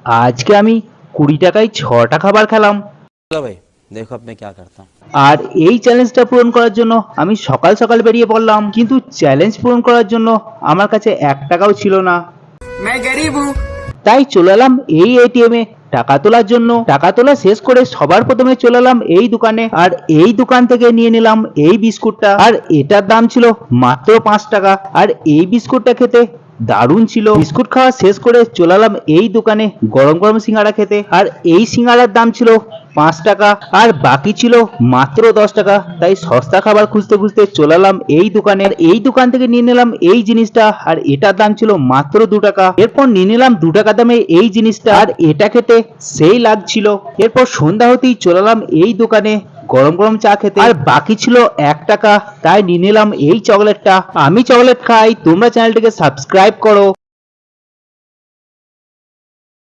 আজকে আমি 20 টাকায় 6টা খাবার খেলাম। चलो भाई देखो अब मैं क्या करता हूँ। আর এই চ্যালেঞ্জটা পূরণ করার জন্য আমি সকাল সকাল বেরিয়ে পড়লাম, কিন্তু চ্যালেঞ্জ পূরণ করার জন্য আমার কাছে 1 টাকাও ছিল না। मैं गरीब हूँ। তাই চলে এলাম এই এটিএম এ টাকা তোলার জন্য। টাকা তোলা শেষ করে সবার প্রথমে চলে এলাম এই দোকানে, আর এই দোকান থেকে নিয়ে নিলাম এই বিস্কুটটা, আর এটার দাম ছিল মাত্র 5 টাকা। আর এই বিস্কুটটা খেতে দারুণ ছিল। বিস্কুট খাওয়া শেষ করে চলে এলাম এই দোকানে গরম গরম সিঙ্গাড়া খেতে, আর এই সিঙ্গাড়ার দাম ছিল 5 টাকা, আর বাকি ছিল মাত্র 10 টাকা। তাই সস্তা খাবার খুঁজতে খুঁজতে চলে এলাম এই দোকানে। আর এই দোকান থেকে নিয়ে নিলাম এই জিনিসটা, আর এটার দাম ছিল মাত্র 2 টাকা। এরপর নিয়ে নিলাম 2 টাকা দামে এই জিনিসটা, আর এটা খেতে সেই লাগছিল। এরপর সন্ধ্যা হতেই চলে এলাম এই দোকানে গরম গরম চা খেতে, আর বাকি ছিল 1 টাকা। তাই নিয়ে নিলাম এই চকলেটটা। আমি চকলেট খাই, তোমরা চ্যানেলটিকে সাবস্ক্রাইব করো।